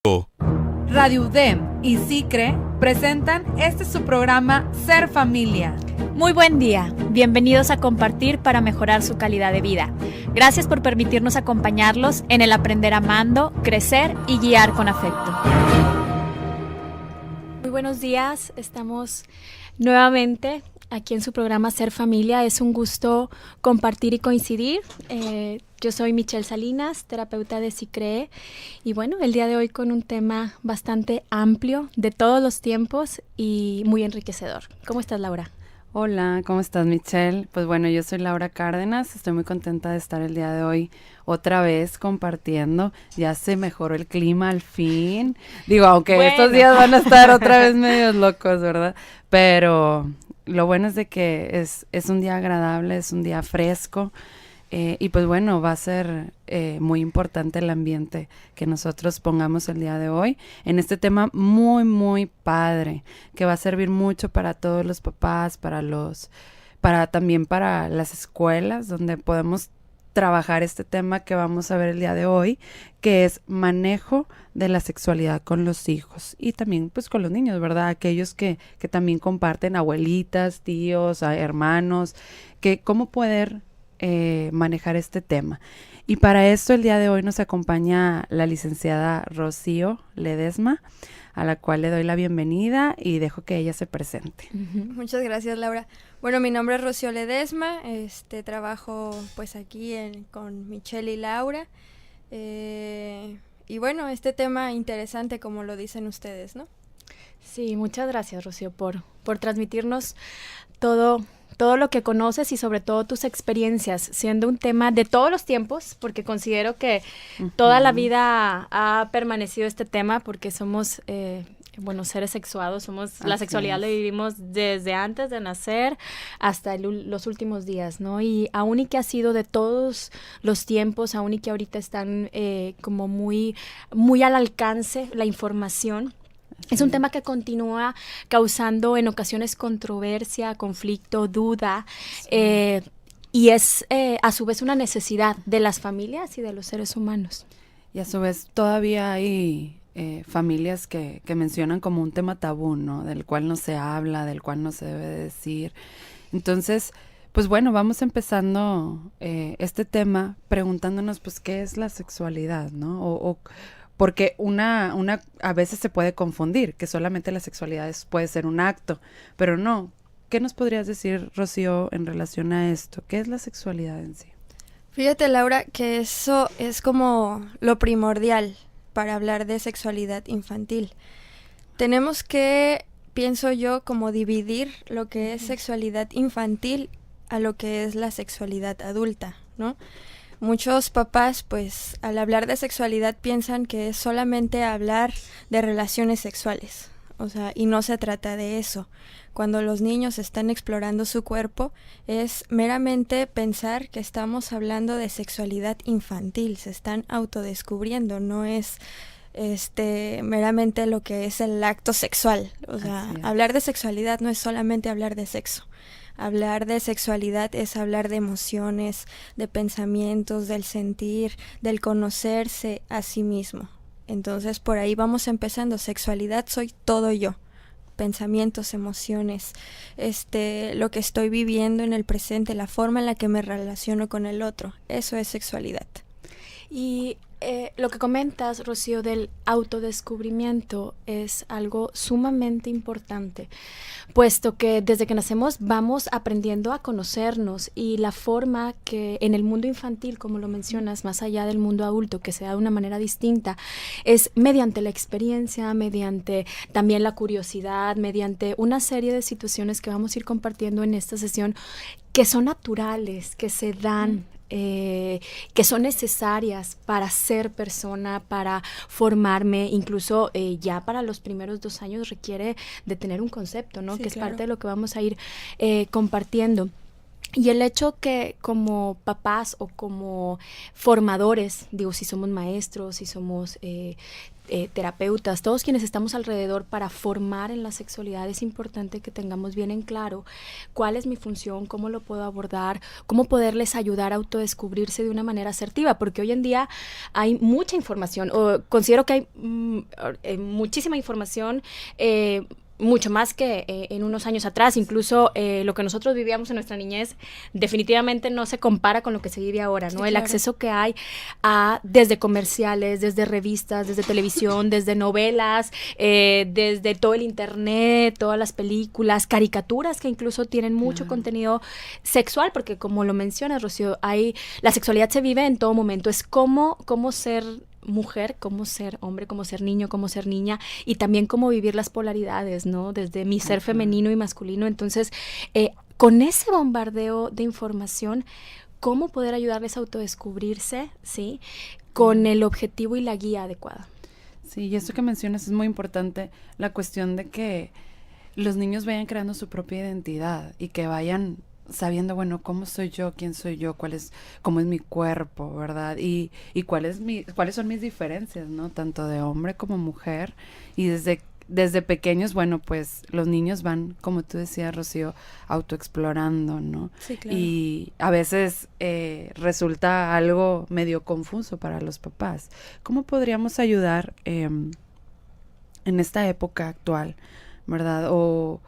Radio UDEM y SICRE presentan su programa Ser Familia. Muy buen día, bienvenidos a compartir para mejorar su calidad de vida. Gracias por permitirnos acompañarlos en el aprender amando, crecer y guiar con afecto. Muy buenos días, estamos nuevamente aquí en su programa Ser Familia. Es un gusto compartir y coincidir. Yo soy Michelle Salinas, terapeuta de SICRE, y bueno, el día de hoy con un tema bastante amplio, de todos los tiempos y muy enriquecedor. ¿Cómo estás, Laura? Hola, ¿cómo estás, Michelle? Pues bueno, yo soy Laura Cárdenas, estoy muy contenta de estar el día de hoy otra vez compartiendo. Ya se mejoró el clima al fin. Digo, aunque estos días van a estar otra vez medios locos, ¿verdad? Pero lo bueno es de que es un día agradable, es un día fresco. Y pues bueno, va a ser muy importante el ambiente que nosotros pongamos el día de hoy en este tema muy, muy padre, que va a servir mucho para todos los papás, también para las escuelas, donde podemos trabajar este tema que vamos a ver el día de hoy, que es manejo de la sexualidad con los hijos y también pues con los niños, ¿verdad? Aquellos que también comparten abuelitas, tíos, hermanos, que cómo poder manejar este tema. Y para esto el día de hoy nos acompaña la licenciada Rocío Ledesma, a la cual le doy la bienvenida y dejo que ella se presente. Muchas gracias, Laura. Bueno, mi nombre es Rocío Ledesma, trabajo pues aquí con Michelle y Laura, y bueno, este tema interesante como lo dicen ustedes, ¿no? Sí, muchas gracias, Rocío, por transmitirnos todo lo que conoces y sobre todo tus experiencias, siendo un tema de todos los tiempos, porque considero que toda la vida ha permanecido este tema, porque somos, seres sexuados, la sexualidad la vivimos desde antes de nacer hasta los últimos días, ¿no? Y aún y que ha sido de todos los tiempos, aún y que ahorita están como muy, muy al alcance la información, es un tema que continúa causando en ocasiones controversia, conflicto, duda, y es a su vez una necesidad de las familias y de los seres humanos. Y a su vez todavía hay familias que mencionan como un tema tabú, ¿no? Del cual no se habla, del cual no se debe decir. Entonces, pues bueno, vamos empezando este tema preguntándonos pues qué es la sexualidad, ¿no? Porque una a veces se puede confundir, que solamente la sexualidad puede ser un acto, pero no. ¿Qué nos podrías decir, Rocío, en relación a esto? ¿Qué es la sexualidad en sí? Fíjate, Laura, que eso es como lo primordial para hablar de sexualidad infantil. Tenemos que, pienso yo, como dividir lo que es sexualidad infantil a lo que es la sexualidad adulta, ¿no? Muchos papás, pues, al hablar de sexualidad piensan que es solamente hablar de relaciones sexuales, o sea, y no se trata de eso. Cuando los niños están explorando su cuerpo, es meramente pensar que estamos hablando de sexualidad infantil, se están autodescubriendo, no es meramente lo que es el acto sexual. O sea, hablar de sexualidad no es solamente hablar de sexo. Hablar de sexualidad es hablar de emociones, de pensamientos, del sentir, del conocerse a sí mismo. Entonces, por ahí vamos empezando. Sexualidad soy todo yo. Pensamientos, emociones, lo que estoy viviendo en el presente, la forma en la que me relaciono con el otro. Eso es sexualidad. Y lo que comentas, Rocío, del autodescubrimiento es algo sumamente importante, puesto que desde que nacemos vamos aprendiendo a conocernos, y la forma que en el mundo infantil, como lo mencionas, más allá del mundo adulto, que se da de una manera distinta, es mediante la experiencia, mediante también la curiosidad, mediante una serie de situaciones que vamos a ir compartiendo en esta sesión, que son naturales, que se dan, que son necesarias para ser persona, para formarme, incluso ya para los primeros 2 años requiere de tener un concepto, ¿no? Sí, que es parte de lo que vamos a ir compartiendo. Y el hecho que como papás o como formadores, digo, si somos maestros, si somos terapeutas, todos quienes estamos alrededor para formar en la sexualidad, es importante que tengamos bien en claro cuál es mi función, cómo lo puedo abordar, cómo poderles ayudar a autodescubrirse de una manera asertiva, porque hoy en día hay mucha información, o considero que hay muchísima información, mucho más que en unos años atrás. Incluso lo que nosotros vivíamos en nuestra niñez definitivamente no se compara con lo que se vive ahora, ¿no? Sí, el acceso que hay desde comerciales, desde revistas, desde televisión, desde novelas, desde todo el internet, todas las películas, caricaturas que incluso tienen mucho contenido sexual, porque como lo mencionas, Rocío, la sexualidad se vive en todo momento. Es cómo ser mujer, cómo ser hombre, cómo ser niño, cómo ser niña, y también cómo vivir las polaridades, ¿no? Desde mi ser femenino y masculino. Entonces, con ese bombardeo de información, ¿cómo poder ayudarles a autodescubrirse, ¿sí? Con el objetivo y la guía adecuada. Sí, y esto que mencionas es muy importante, la cuestión de que los niños vayan creando su propia identidad y que vayan sabiendo, bueno, cómo soy yo, quién soy yo, cómo es mi cuerpo, ¿verdad? Y cuáles son mis diferencias, ¿no? Tanto de hombre como mujer. Y desde pequeños, bueno, pues los niños van, como tú decías, Rocío, autoexplorando, ¿no? Sí, claro. Y a veces resulta algo medio confuso para los papás. ¿Cómo podríamos ayudar en esta época actual, ¿verdad? O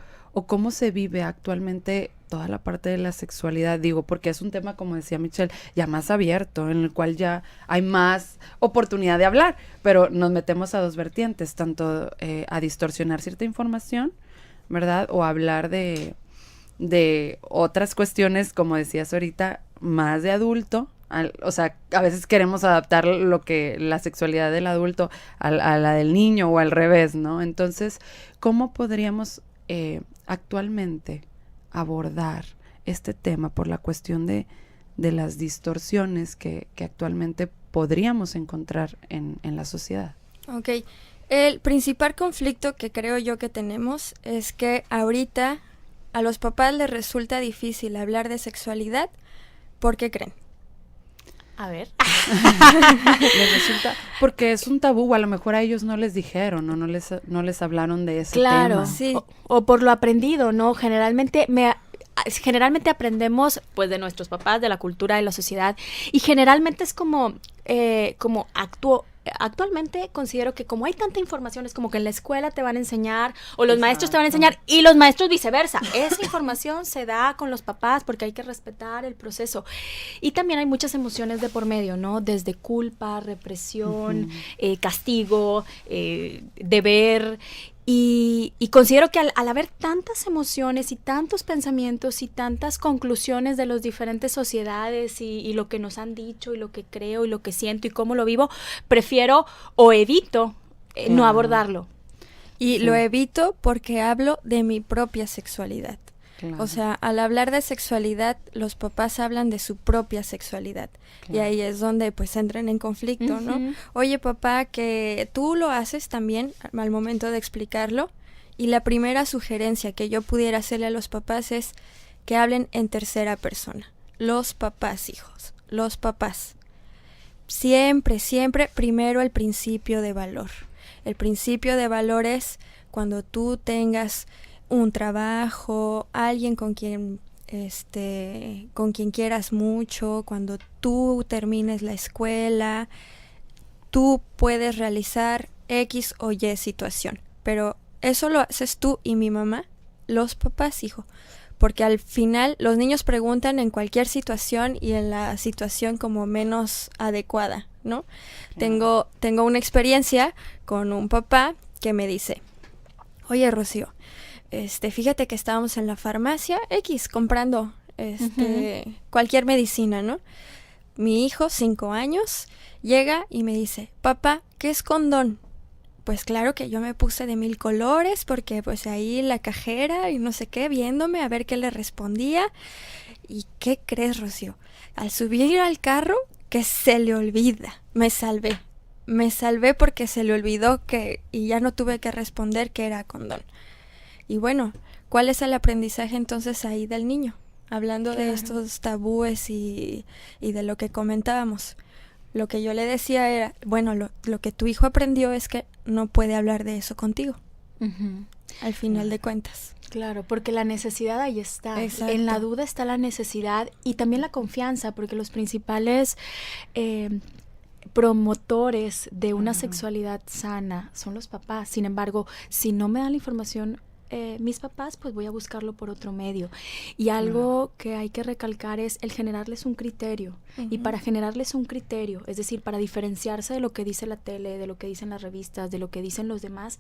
cómo se vive actualmente toda la parte de la sexualidad, digo, porque es un tema, como decía Michelle, ya más abierto, en el cual ya hay más oportunidad de hablar, pero nos metemos a dos vertientes, tanto a distorsionar cierta información, ¿verdad? O hablar de otras cuestiones, como decías ahorita, más de adulto, o sea, a veces queremos adaptar la sexualidad del adulto a la del niño o al revés, ¿no? Entonces, ¿cómo podríamos actualmente abordar este tema por la cuestión de las distorsiones que actualmente podríamos encontrar en la sociedad? Ok, el principal conflicto que creo yo que tenemos es que ahorita a los papás les resulta difícil hablar de sexualidad. ¿Por qué creen? A ver. Les resulta, porque es un tabú, a lo mejor a ellos no les dijeron, o no les hablaron de ese tema. Claro, sí. O por lo aprendido, ¿no? Generalmente aprendemos pues de nuestros papás, de la cultura, de la sociedad, y generalmente es como actualmente considero que como hay tanta información, es como que en la escuela te van a enseñar, o los maestros te van a enseñar, y los maestros viceversa. Esa información se da con los papás porque hay que respetar el proceso. Y también hay muchas emociones de por medio, ¿no? Desde culpa, represión, castigo, deber. Y considero que al haber tantas emociones y tantos pensamientos y tantas conclusiones de las diferentes sociedades y lo que nos han dicho y lo que creo y lo que siento y cómo lo vivo, prefiero o evito no abordarlo. Y lo evito porque hablo de mi propia sexualidad. Claro. O sea, al hablar de sexualidad, los papás hablan de su propia sexualidad. Claro. Y ahí es donde pues entran en conflicto, ¿no? Oye, papá, que tú lo haces también al momento de explicarlo. Y la primera sugerencia que yo pudiera hacerle a los papás es que hablen en tercera persona. Los papás, hijos, los papás. Siempre, siempre primero el principio de valor. El principio de valor es cuando tú tengas un trabajo, alguien con quien quieras mucho, cuando tú termines la escuela, tú puedes realizar X o Y situación. Pero eso lo haces tú y mi mamá, los papás, hijo. Porque al final los niños preguntan en cualquier situación y en la situación como menos adecuada, ¿no? Claro. Tengo una experiencia con un papá que me dice, oye, Rocío, fíjate que estábamos en la farmacia X comprando cualquier medicina, ¿no? Mi hijo, 5 años, llega y me dice, papá, ¿qué es condón? Pues claro que yo me puse de 1000 colores porque pues ahí la cajera y no sé qué, viéndome a ver qué le respondía. ¿Y qué crees, Rocío? Al subir al carro, que se le olvida. Me salvé porque se le olvidó y ya no tuve que responder que era condón. Y bueno, ¿cuál es el aprendizaje entonces ahí del niño? Hablando de estos tabúes y de lo que comentábamos. Lo que yo le decía era, bueno, lo que tu hijo aprendió es que no puede hablar de eso contigo, al final de cuentas. Claro, porque la necesidad ahí está. Exacto. En la duda está la necesidad y también la confianza, porque los principales promotores de una sexualidad sana son los papás. Sin embargo, si no me dan la información mis papás, pues voy a buscarlo por otro medio. Y algo que hay que recalcar es el generarles un criterio. Y para generarles un criterio, es decir, para diferenciarse de lo que dice la tele, de lo que dicen las revistas, de lo que dicen los demás,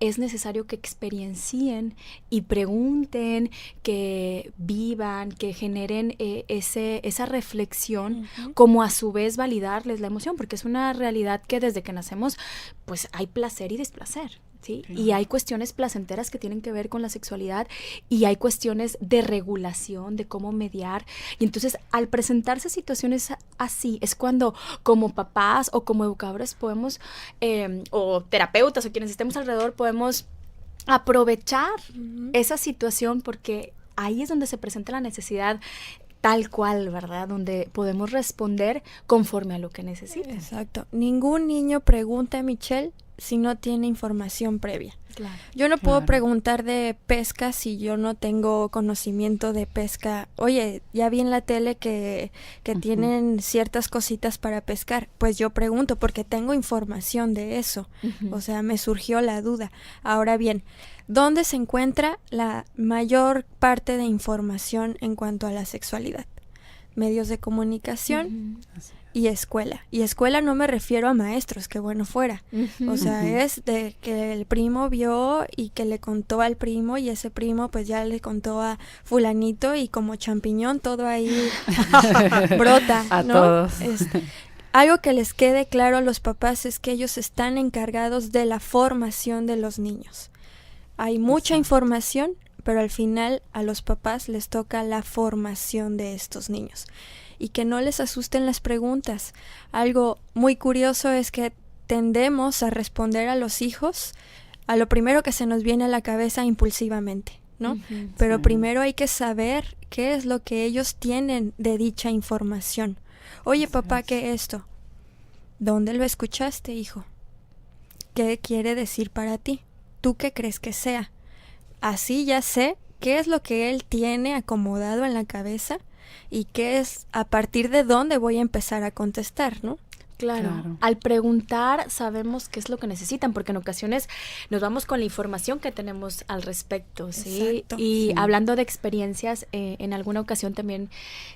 es necesario que experiencien y pregunten, que vivan, que generen esa reflexión, como a su vez validarles la emoción, porque es una realidad que desde que nacemos, pues hay placer y displacer. ¿Sí? Y hay cuestiones placenteras que tienen que ver con la sexualidad y hay cuestiones de regulación, de cómo mediar. Y entonces, al presentarse situaciones así, es cuando como papás o como educadores podemos, o terapeutas o quienes estemos alrededor, podemos aprovechar esa situación, porque ahí es donde se presenta la necesidad tal cual, ¿verdad? Donde podemos responder conforme a lo que necesiten. Exacto. Ningún niño pregunta, Michelle, si no tiene información previa. Claro. Yo no puedo preguntar de pesca si yo no tengo conocimiento de pesca. Oye, ya vi en la tele que tienen ciertas cositas para pescar. Pues yo pregunto porque tengo información de eso. O sea, me surgió la duda. Ahora bien, ¿dónde se encuentra la mayor parte de información en cuanto a la sexualidad? Medios de comunicación y escuela. Y escuela no me refiero a maestros, que bueno fuera. O sea, es de que el primo vio y que le contó al primo y ese primo pues ya le contó a fulanito y como champiñón todo ahí brota, ¿no? A todos. Algo que les quede claro a los papás es que ellos están encargados de la formación de los niños. Hay mucha información, pero al final a los papás les toca la formación de estos niños. Y que no les asusten las preguntas. Algo muy curioso es que tendemos a responder a los hijos a lo primero que se nos viene a la cabeza impulsivamente, ¿no? Pero primero hay que saber qué es lo que ellos tienen de dicha información. Oye, papá, ¿qué es esto? ¿Dónde lo escuchaste, hijo? ¿Qué quiere decir para ti? ¿Tú qué crees que sea? Así ya sé qué es lo que él tiene acomodado en la cabeza y qué es a partir de dónde voy a empezar a contestar, ¿no? Claro. Al preguntar sabemos qué es lo que necesitan, porque en ocasiones nos vamos con la información que tenemos al respecto, ¿sí? Exacto. Y hablando de experiencias, en alguna ocasión también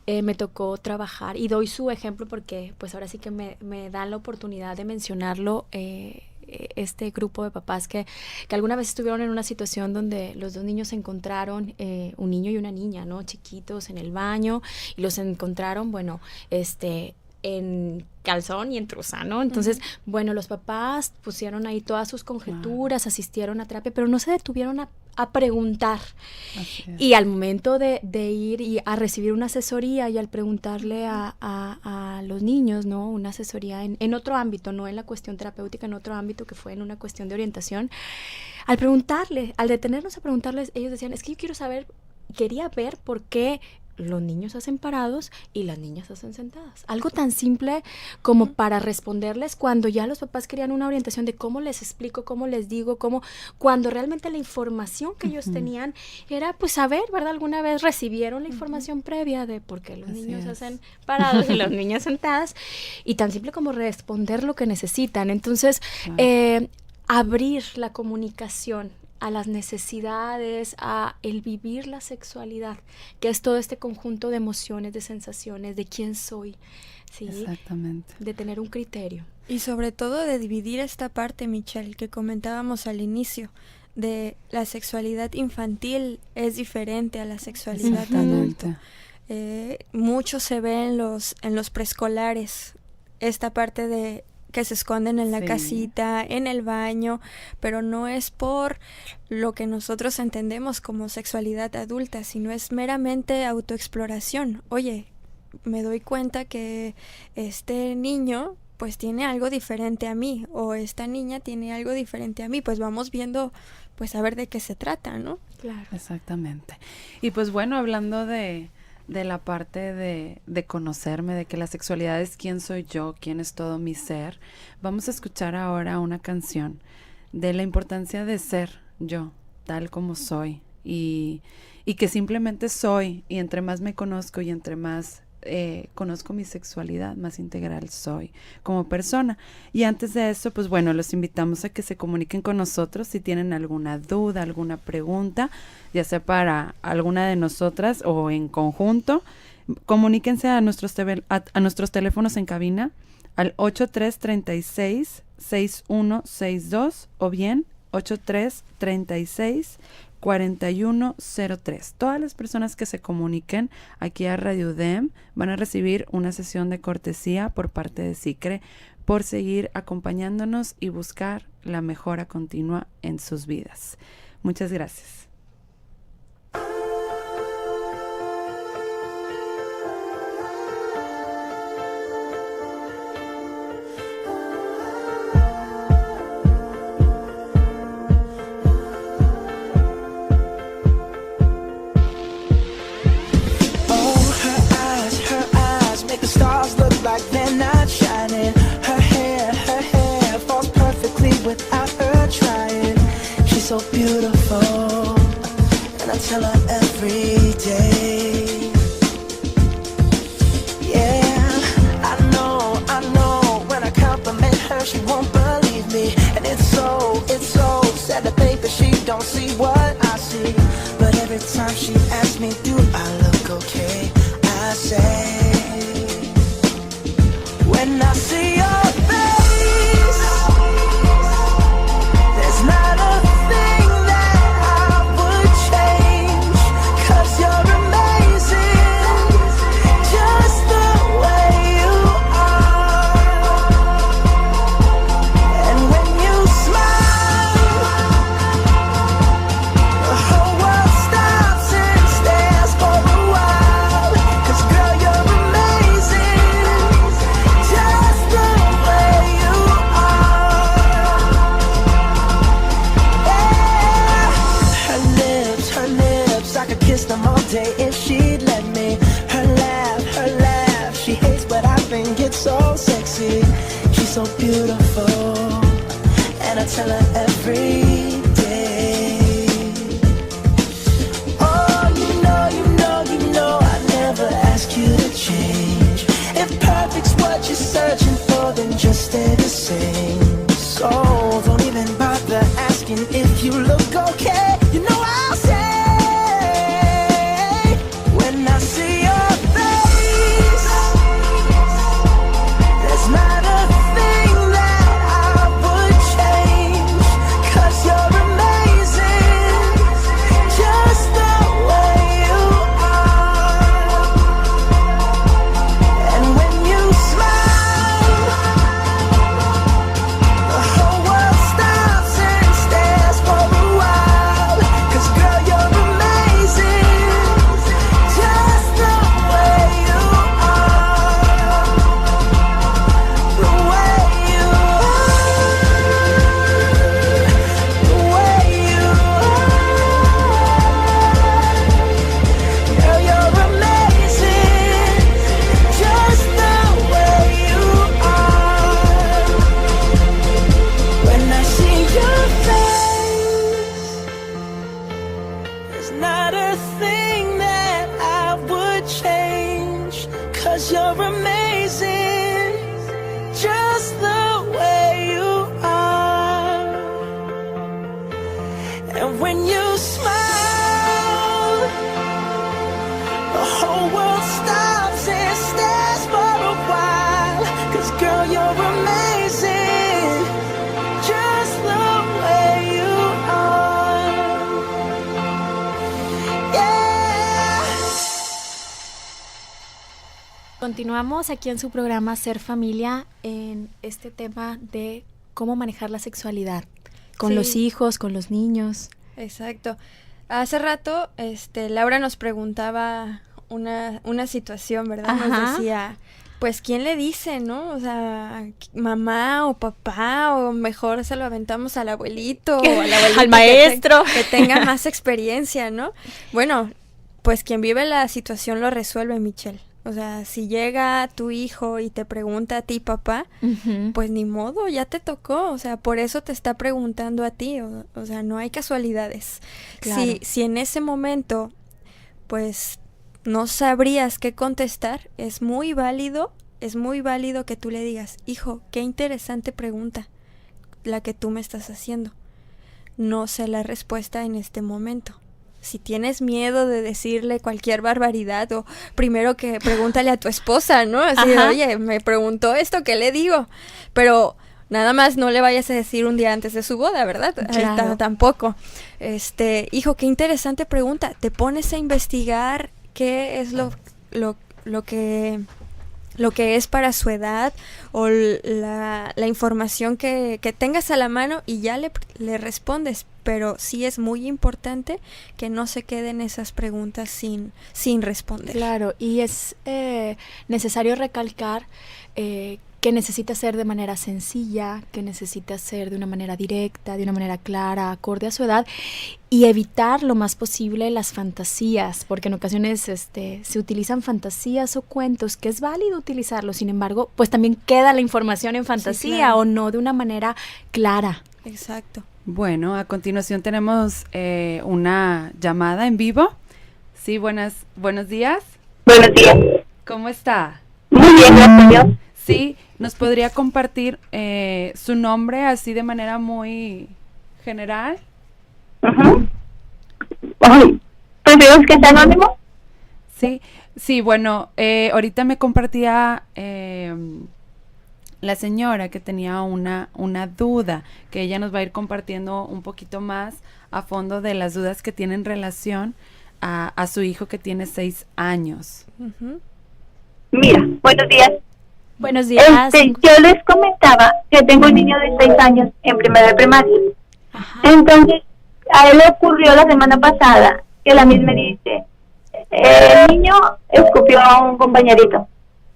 me tocó trabajar, y doy su ejemplo porque pues ahora sí que me dan la oportunidad de mencionarlo, este grupo de papás que alguna vez estuvieron en una situación donde los dos niños se encontraron, un niño y una niña, ¿no? Chiquitos en el baño, y los encontraron, bueno, en calzón y en trusa, ¿no? Entonces, bueno, los papás pusieron ahí todas sus conjeturas, asistieron a terapia, pero no se detuvieron a preguntar. Y al momento de ir y a recibir una asesoría y al preguntarle a los niños, ¿no? Una asesoría en otro ámbito, no en la cuestión terapéutica, en otro ámbito que fue en una cuestión de orientación, al preguntarle, al detenernos a preguntarles, ellos decían, es que yo quiero saber, quería ver por qué los niños hacen parados y las niñas hacen sentadas. Algo tan simple como para responderles cuando ya los papás querían una orientación de cómo les explico, cómo les digo, cuando realmente la información que ellos tenían era pues saber, ¿verdad? Alguna vez recibieron la información previa de por qué los niños hacen parados y las niñas sentadas, y tan simple como responder lo que necesitan. Entonces, abrir la comunicación a las necesidades, a el vivir la sexualidad, que es todo este conjunto de emociones, de sensaciones, de quién soy, ¿sí? Exactamente. De tener un criterio. Y sobre todo de dividir esta parte, Michelle, que comentábamos al inicio, de la sexualidad infantil es diferente a la sexualidad adulta. Mucho se ve en los preescolares, esta parte de que se esconden en la casita, en el baño, pero no es por lo que nosotros entendemos como sexualidad adulta, sino es meramente autoexploración. Oye, me doy cuenta que este niño pues tiene algo diferente a mí, o esta niña tiene algo diferente a mí, pues vamos viendo, pues a ver de qué se trata, ¿no? Claro. Exactamente. Y pues bueno, hablando de de la parte de conocerme, de que la sexualidad es quién soy yo, quién es todo mi ser, vamos a escuchar ahora una canción de la importancia de ser yo, tal como soy, y que simplemente soy, y entre más me conozco y entre más conozco mi sexualidad, más integral soy como persona. Y antes de eso, pues bueno, los invitamos a que se comuniquen con nosotros si tienen alguna duda, alguna pregunta, ya sea para alguna de nosotras o en conjunto. Comuníquense a nuestros teléfonos en cabina al 8336-6162 o bien 8336-4103. Todas las personas que se comuniquen aquí a Radio UDEM van a recibir una sesión de cortesía por parte de SICRE por seguir acompañándonos y buscar la mejora continua en sus vidas. Muchas gracias. Stars look like they're not shining. Her hair falls perfectly without her trying. She's so beautiful, and I tell her every day. Yeah, I know, when I compliment her, she won't believe me. And it's so sad to think that she don't see what I see. But every time she asks me, do I look okay? I say, when I see your face, there's not a thing that I would change, 'cause you're amazing, just the way you are. And when you smile, the whole world stops and stares for a while, 'cause girl, you're amazing, just the way you are. Yeah. Her lips, I could kiss them all day if she'd let me. Her laugh, she hates but I think it's so sexy. She's so beautiful, and I tell her every day. Oh, you know, I never ask you to change. If perfect's what you're searching for, then just stay the same. So don't even bother asking if you look okay. You know I'll say, when I see your face, there's not a thing that I would change, 'cause you're amazing, just the way you are. And when you smile, the whole world stops and stares for a while, 'cause girl, you're amazing, just the way you are. The way you are, the way you are. Girl, you're amazing, just the way you are. When I see your face, there's not a thing that I would change, 'cause you're amazing, just the way you are. And when you smile, the whole world stops and stares for a while, 'cause girl, you're amazing, just the way you are. Yeah. Continuamos aquí en su programa Ser Familia en este tema de cómo manejar la sexualidad con Sí. los hijos, con los niños. Exacto. Hace rato, Laura nos preguntaba una situación, ¿verdad? Ajá. Nos decía, pues, ¿quién le dice, no? O sea, mamá o papá, o mejor se lo aventamos al abuelito o al abuelito Al maestro. que tenga más experiencia, ¿no? Bueno, pues quien vive la situación lo resuelve, Michelle. O sea, si llega tu hijo y te pregunta a ti, papá, pues ni modo, ya te tocó. O sea, por eso te está preguntando a ti. O sea, no hay casualidades. Claro. Si en ese momento, pues, no sabrías qué contestar, es muy válido que tú le digas, hijo, qué interesante pregunta la que tú me estás haciendo. No sé la respuesta en este momento. Si tienes miedo de decirle cualquier barbaridad, o primero que pregúntale a tu esposa, ¿no? Así de, oye, me preguntó esto, ¿qué le digo? Pero nada más no le vayas a decir un día antes de su boda, ¿verdad? Claro. Tampoco. Hijo, qué interesante pregunta. Te pones a investigar qué es lo que es para su edad, o la información que tengas a la mano, y ya le respondes. Pero sí es muy importante que no se queden esas preguntas sin responder. Claro, y es necesario recalcar que necesita ser de manera sencilla, que necesita ser de una manera directa, de una manera clara, acorde a su edad, y evitar lo más posible las fantasías, porque en ocasiones se utilizan fantasías o cuentos, que es válido utilizarlos, sin embargo, pues también queda la información en fantasía, sí, claro, o no de una manera clara. Exacto. Bueno, a continuación tenemos una llamada en vivo. Sí, buenos días. Buenos días. ¿Cómo está? Muy bien, gracias a Dios. Sí, ¿nos podría compartir su nombre así de manera muy general? Ay, ¿prefieres que sea anónimo? Sí, bueno, ahorita me compartía la señora que tenía una duda, que ella nos va a ir compartiendo un poquito más a fondo de las dudas que tiene en relación a su hijo que tiene 6 años. Mira, buenos días. Buenos días. Yo les comentaba que tengo un niño de 6 años en primera de primaria. Ajá. Entonces, a él le ocurrió la semana pasada que la misma dice, el niño escupió a un compañerito.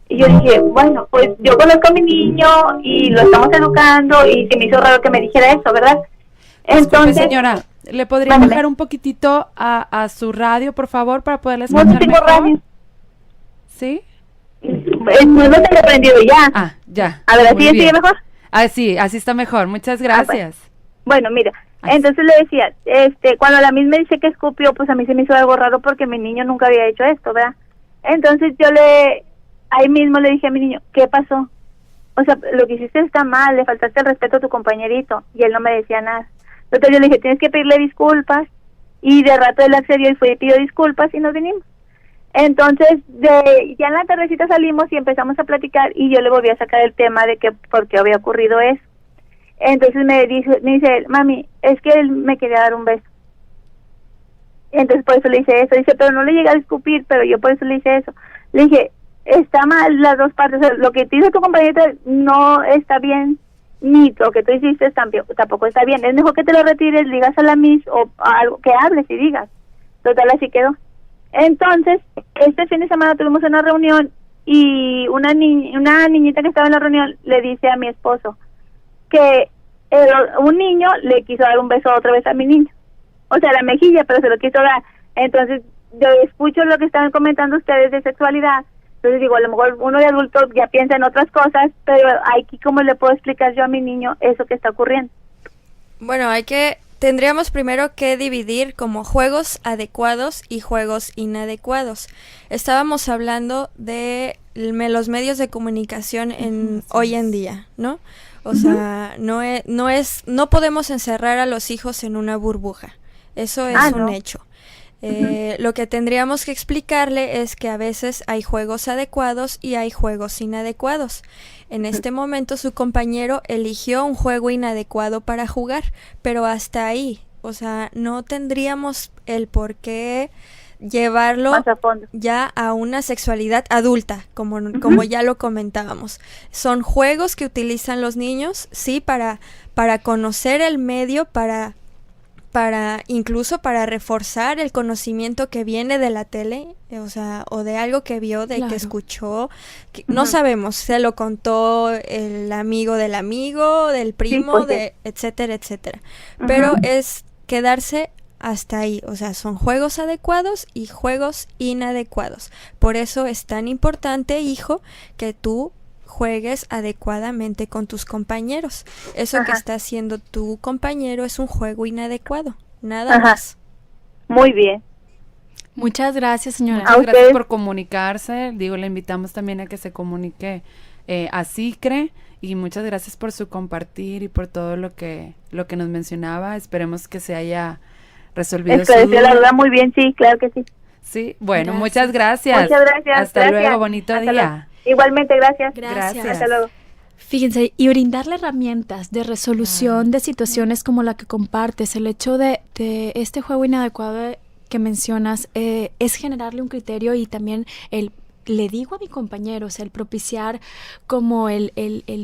Y yo dije, bueno, pues yo conozco a mi niño y lo estamos educando, y se me hizo raro que me dijera eso, ¿verdad? Entonces, disculpe, señora, ¿le podría bajar un poquitito a su radio, por favor, para poderle escuchar no tengo mejor? Radio. ¿Sí? No lo tengo prendido ya. Ah, ya. A ver, ¿así sigue mejor? Ah, sí, así está mejor. Muchas gracias. Bueno, mira, entonces le decía, cuando la misma dice que escupió, pues a mí se me hizo algo raro porque mi niño nunca había hecho esto, ¿verdad? Entonces ahí mismo le dije a mi niño, ¿qué pasó? O sea, lo que hiciste está mal, le faltaste el respeto a tu compañerito, y él no me decía nada. Entonces yo le dije, tienes que pedirle disculpas, y de rato él accedió y fue y pidió disculpas y nos vinimos. Entonces, ya en la tardecita salimos y empezamos a platicar, y yo le volví a sacar el tema de que por qué había ocurrido eso. Entonces me dice, mami, es que él me quería dar un beso. Entonces por eso le hice eso. Dice, pero no le llegué a escupir, pero yo por eso le hice eso. Le dije, está mal las dos partes. O sea, lo que te hizo tu compañera no está bien, ni lo que tú hiciste tampoco está bien. Es mejor que te lo retires, digas a la Miss, o algo que hables y digas. Total, así quedó. Entonces, este fin de semana tuvimos una reunión, y una niñita que estaba en la reunión le dice a mi esposo que un niño le quiso dar un beso otra vez a mi niño. O sea, la mejilla, pero se lo quiso dar. Entonces, yo escucho lo que estaban comentando ustedes de sexualidad. Entonces digo, a lo mejor uno de adulto ya piensa en otras cosas, pero aquí, ¿cómo le puedo explicar yo a mi niño eso que está ocurriendo? Bueno, tendríamos primero que dividir como juegos adecuados y juegos inadecuados. Estábamos hablando de los medios de comunicación hoy en día, ¿no? O sea, no podemos encerrar a los hijos en una burbuja. Eso es un hecho. Lo que tendríamos que explicarle es que a veces hay juegos adecuados y hay juegos inadecuados. En este momento su compañero eligió un juego inadecuado para jugar, pero hasta ahí. O sea, no tendríamos el por qué llevarlo ya a una sexualidad adulta, como ya lo comentábamos. Son juegos que utilizan los niños, sí, para conocer el medio, incluso para reforzar el conocimiento que viene de la tele, o sea, o de algo que vio, que escuchó, que no sabemos, se lo contó el amigo, del primo, etcétera, etcétera. Pero es quedarse hasta ahí. O sea, son juegos adecuados y juegos inadecuados. Por eso es tan importante, hijo, que tú juegues adecuadamente con tus compañeros. Eso que está haciendo tu compañero es un juego inadecuado. Nada más. Muy bien. Muchas gracias, señora. Muchas gracias por comunicarse. Digo, le invitamos también a que se comunique a CICRE, y muchas gracias por su compartir y por todo lo que nos mencionaba. Esperemos que se haya resolvido su duda. La duda muy bien, sí, claro que sí. Sí, bueno, Gracias. Muchas gracias. Muchas gracias. Hasta luego, bonito día. Luego. Igualmente, gracias. Gracias. Hasta luego. Fíjense, y brindarle herramientas de resolución de situaciones como la que compartes. El hecho de este juego inadecuado que mencionas es generarle un criterio, y también le digo a mi compañero, o sea, el propiciar como el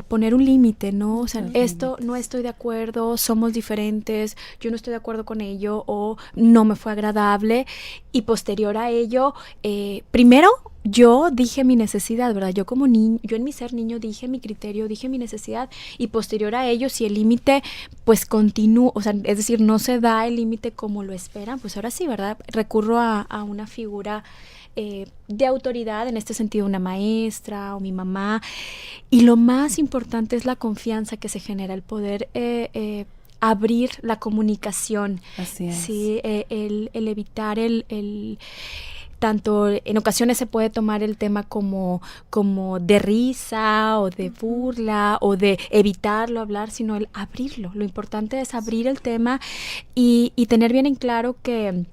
poner un límite, ¿no? O sea, esto no estoy de acuerdo, somos diferentes, yo no estoy de acuerdo con ello, o no me fue agradable, y posterior a ello, primero yo dije mi necesidad, ¿verdad? Yo como niño, yo en mi ser niño dije mi criterio, dije mi necesidad, y posterior a ello, si el límite pues continúa, o sea, es decir, no se da el límite como lo esperan, pues ahora sí, ¿verdad? Recurro a una figura de autoridad, en este sentido una maestra o mi mamá, y lo más importante es la confianza que se genera, el poder abrir la comunicación. Así es. Sí, el evitar tanto en ocasiones se puede tomar el tema como de risa o de burla o de evitarlo hablar, sino el abrirlo. Lo importante es abrir el tema y tener bien en claro que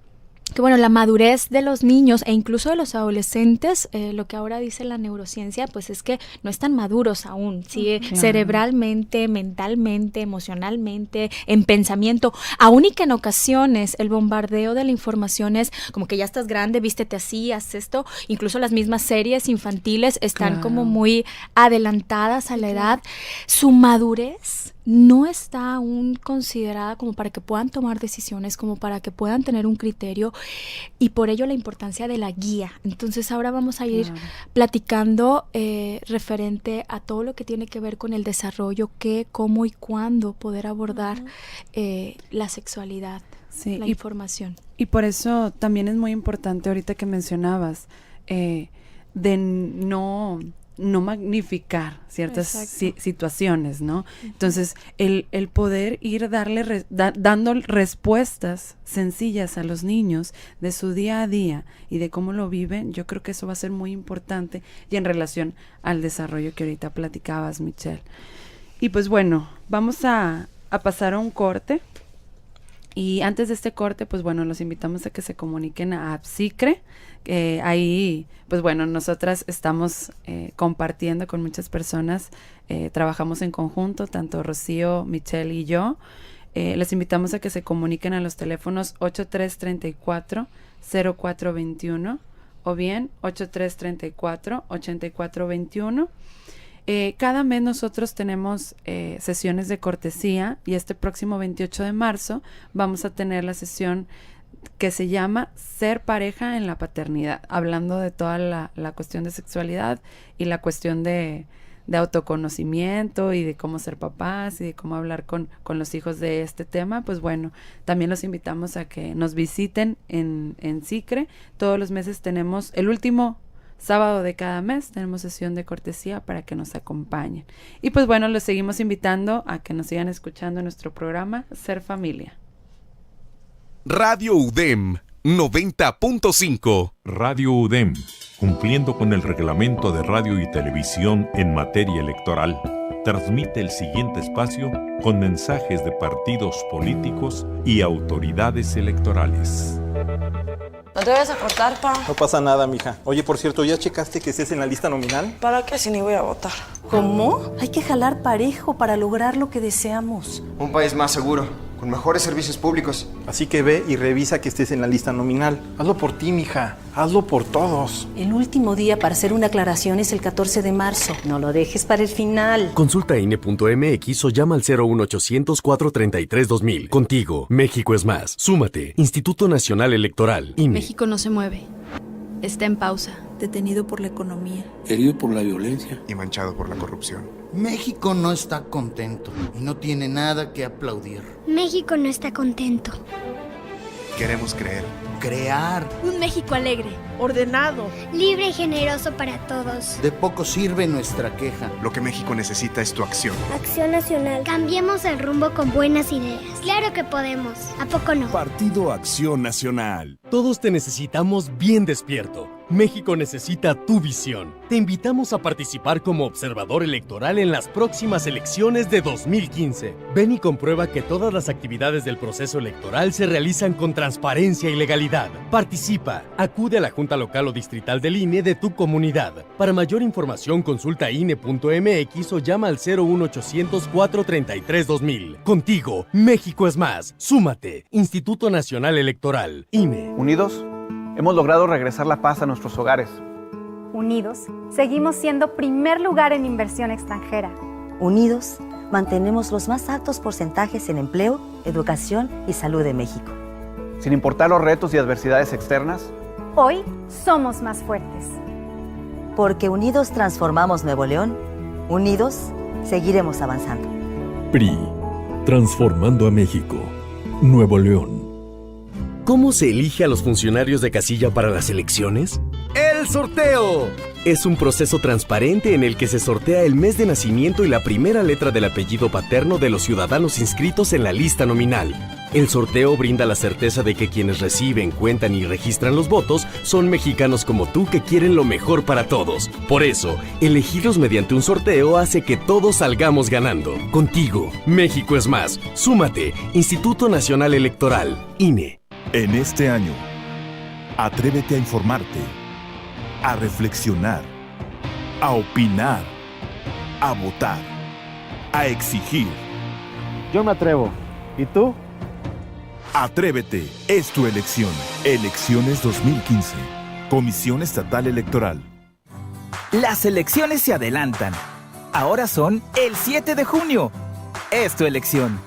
bueno, la madurez de los niños e incluso de los adolescentes, lo que ahora dice la neurociencia, pues es que no están maduros aún, ¿sí? Claro. Cerebralmente, mentalmente, emocionalmente, en pensamiento, aún y que en ocasiones el bombardeo de la información es como que ya estás grande, vístete así, haz esto, incluso las mismas series infantiles están como muy adelantadas a la edad. Su madurez no está aún considerada como para que puedan tomar decisiones, como para que puedan tener un criterio, y por ello la importancia de la guía. Entonces ahora vamos a ir platicando referente a todo lo que tiene que ver con el desarrollo, qué, cómo y cuándo poder abordar la sexualidad, la información. Y por eso también es muy importante ahorita que mencionabas de no magnificar ciertas situaciones, ¿no? Entonces, el poder ir dando respuestas sencillas a los niños de su día a día y de cómo lo viven, yo creo que eso va a ser muy importante, y en relación al desarrollo que ahorita platicabas, Michelle. Y pues bueno, vamos a pasar a un corte. Y antes de este corte, pues bueno, los invitamos a que se comuniquen a CICRE. Ahí, pues bueno, nosotras estamos compartiendo con muchas personas, trabajamos en conjunto, tanto Rocío, Michelle y yo. Les invitamos a que se comuniquen a los teléfonos 8334-0421 o bien 8334-8421. Cada mes nosotros tenemos sesiones de cortesía, y este próximo 28 de marzo vamos a tener la sesión que se llama Ser pareja en la paternidad, hablando de toda la cuestión de sexualidad y la cuestión de autoconocimiento y de cómo ser papás y de cómo hablar con los hijos de este tema. Pues bueno, también los invitamos a que nos visiten en CICRE. Todos los meses tenemos el último sábado de cada mes, tenemos sesión de cortesía para que nos acompañen. Y pues bueno, los seguimos invitando a que nos sigan escuchando en nuestro programa Ser Familia. Radio UDEM 90.5. Radio UDEM, cumpliendo con el reglamento de radio y televisión en materia electoral, transmite el siguiente espacio con mensajes de partidos políticos y autoridades electorales. ¿No te vayas a cortar, pa? No pasa nada, mija. Oye, por cierto, ¿ya checaste que estés en la lista nominal? ¿Para qué si ni voy a votar? ¿Cómo? Hay que jalar parejo para lograr lo que deseamos. Un país más seguro, con mejores servicios públicos. Así que ve y revisa que estés en la lista nominal. Hazlo por ti, mija. Hazlo por todos. El último día para hacer una aclaración es el 14 de marzo. No lo dejes para el final. Consulta INE.mx o llama al 01800 433 2000. Contigo, México es más. Súmate. Instituto Nacional Electoral, INE. México no se mueve. Está en pausa. Detenido por la economía. Herido por la violencia. Y manchado por la corrupción. México no está contento y no tiene nada que aplaudir. México no está contento. queremos creer. Crear. Un México alegre, ordenado, libre y generoso para todos. De poco sirve nuestra queja. Lo que México necesita es tu acción. Acción Nacional. Cambiemos el rumbo con buenas ideas. Claro que podemos. ¿A poco no? Partido Acción Nacional. Todos te necesitamos bien despierto. México necesita tu visión. Te invitamos a participar como observador electoral en las próximas elecciones de 2015. Ven y comprueba que todas las actividades del proceso electoral se realizan con transparencia y legalidad. Participa. Acude a la Junta Local o Distrital del INE de tu comunidad. Para mayor información consulta INE.mx o llama al 01800 433 2000. Contigo, México es más. Súmate. Instituto Nacional Electoral, INE. Unidos, hemos logrado regresar la paz a nuestros hogares. Unidos, seguimos siendo primer lugar en inversión extranjera. Unidos, mantenemos los más altos porcentajes en empleo, educación y salud de México. Sin importar los retos y adversidades externas, hoy somos más fuertes. Porque unidos transformamos Nuevo León, unidos seguiremos avanzando. PRI, transformando a México. Nuevo León. ¿Cómo se elige a los funcionarios de casilla para las elecciones? ¡El sorteo! Es un proceso transparente en el que se sortea el mes de nacimiento y la primera letra del apellido paterno de los ciudadanos inscritos en la lista nominal. El sorteo brinda la certeza de que quienes reciben, cuentan y registran los votos son mexicanos como tú que quieren lo mejor para todos. Por eso, elegirlos mediante un sorteo hace que todos salgamos ganando. Contigo, México es más. Súmate. Instituto Nacional Electoral, INE. En este año, atrévete a informarte, a reflexionar, a opinar, a votar, a exigir. Yo me atrevo. ¿Y tú? Atrévete, es tu elección. Elecciones 2015. Comisión Estatal Electoral. Las elecciones se adelantan. Ahora son el 7 de junio. Es tu elección.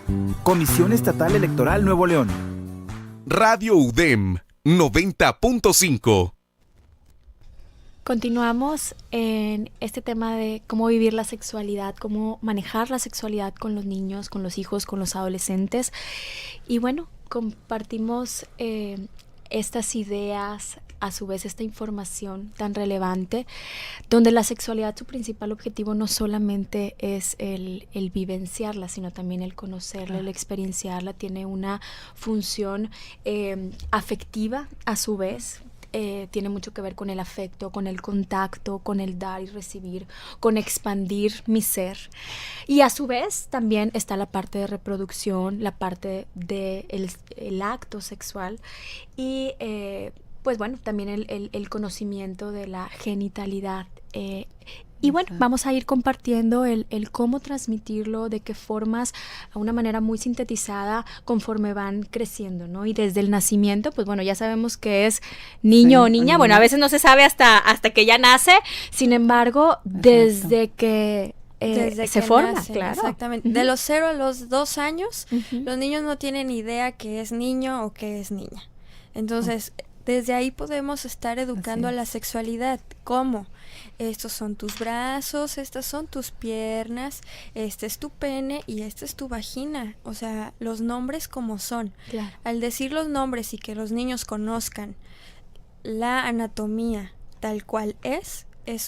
Comisión Estatal Electoral Nuevo León. Radio UDEM 90.5. Continuamos en este tema de cómo vivir la sexualidad, cómo manejar la sexualidad con los niños, con los hijos, con los adolescentes. Y bueno, compartimos estas ideas, a su vez esta información tan relevante, donde la sexualidad, su principal objetivo no solamente es el vivenciarla, sino también el conocerla, el experienciarla. Tiene una función afectiva a su vez. Tiene mucho que ver con el afecto, con el contacto, con el dar y recibir, con expandir mi ser. Y a su vez también está la parte de reproducción, la parte del el acto sexual y pues bueno, también el conocimiento de la genitalidad. Y bueno, vamos a ir compartiendo el cómo transmitirlo, de qué formas, a una manera muy sintetizada conforme van creciendo, ¿no? Y desde el nacimiento, pues bueno, ya sabemos que es niño o niña. Bueno, a veces no se sabe hasta que ya nace. Sin embargo, desde que se forma, nacen, claro. Exactamente. De los 0 a los 2 años, los niños no tienen idea que es niño o que es niña. Entonces, desde ahí podemos estar educando a la sexualidad. ¿Cómo? Estos son tus brazos, estas son tus piernas, este es tu pene y esta es tu vagina. O sea, los nombres como son. Claro. Al decir los nombres y que los niños conozcan la anatomía tal cual es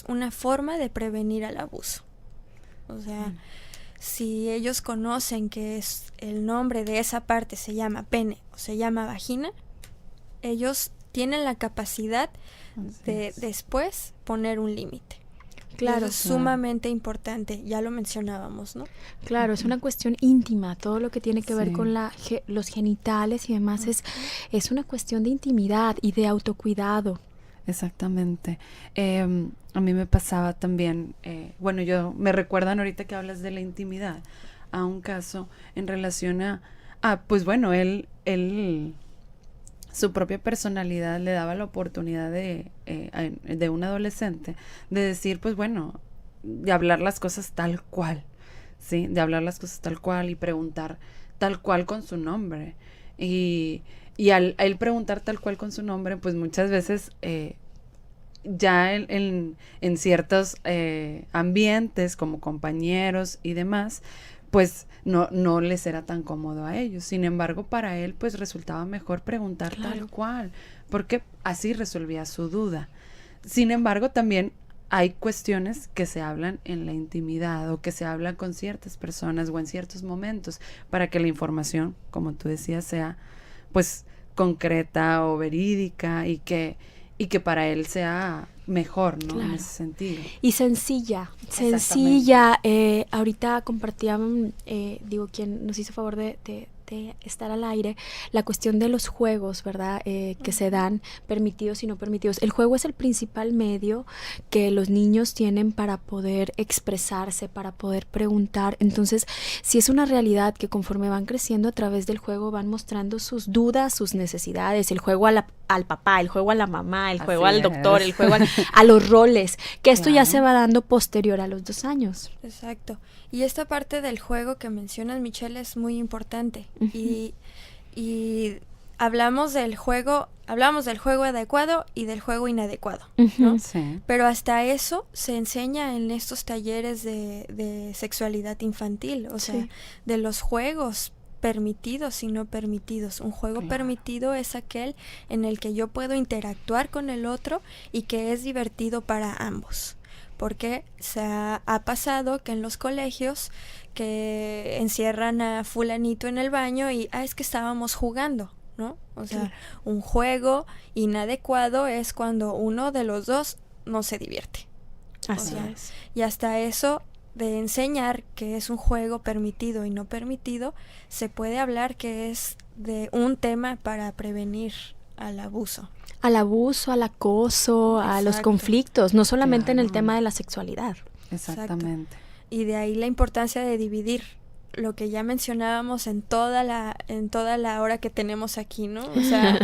una forma de prevenir al abuso. O sea, si ellos conocen que es el nombre de esa parte se llama pene o se llama vagina, ellos tienen la capacidad de después poner un límite. Claro, es sumamente importante, ya lo mencionábamos, ¿no? Claro, es una cuestión íntima, todo lo que tiene que ver con los genitales y demás es una cuestión de intimidad y de autocuidado. Exactamente. A mí me pasaba también, bueno, me recuerdan ahorita que hablas de la intimidad, a un caso en relación a pues bueno, él su propia personalidad le daba la oportunidad de un adolescente de decir, pues bueno, de hablar las cosas tal cual, ¿sí? De hablar las cosas tal cual y preguntar tal cual con su nombre. Y al él preguntar tal cual con su nombre, pues muchas veces ya en ciertos ambientes como compañeros y demás, pues no les era tan cómodo a ellos. Sin embargo, para él pues resultaba mejor preguntar tal cual, porque así resolvía su duda. Sin embargo, también hay cuestiones que se hablan en la intimidad o que se hablan con ciertas personas o en ciertos momentos para que la información, como tú decías, sea pues concreta o verídica y que para él sea mejor, ¿no? En ese sentido. Y sencilla. Ahorita compartían, quien nos hizo favor de estar al aire, la cuestión de los juegos, ¿verdad? Que se dan, permitidos y no permitidos. El juego es el principal medio que los niños tienen para poder expresarse, para poder preguntar. Entonces, sí es una realidad que conforme van creciendo a través del juego van mostrando sus dudas, sus necesidades, el juego al papá, el juego a la mamá, el juego al doctor, el juego a los roles, que esto ya se va dando posterior a los 2 años. Exacto. Y esta parte del juego que mencionas, Michelle, es muy importante. Y hablamos del juego adecuado y del juego inadecuado, ¿no? Sí. Pero hasta eso se enseña en estos talleres de sexualidad infantil, o sea, de los juegos permitidos y no permitidos. Un juego permitido es aquel en el que yo puedo interactuar con el otro y que es divertido para ambos. Porque se ha pasado que en los colegios que encierran a fulanito en el baño y es que estábamos jugando, ¿no? O sea, un juego inadecuado es cuando uno de los dos no se divierte. Así es. Y hasta eso de enseñar que es un juego permitido y no permitido, se puede hablar que es de un tema para prevenir al abuso. Al abuso, al acoso, a los conflictos, no solamente en el tema de la sexualidad. Exactamente. Exacto. Y de ahí la importancia de dividir lo que ya mencionábamos en toda la hora que tenemos aquí, ¿no? O sea,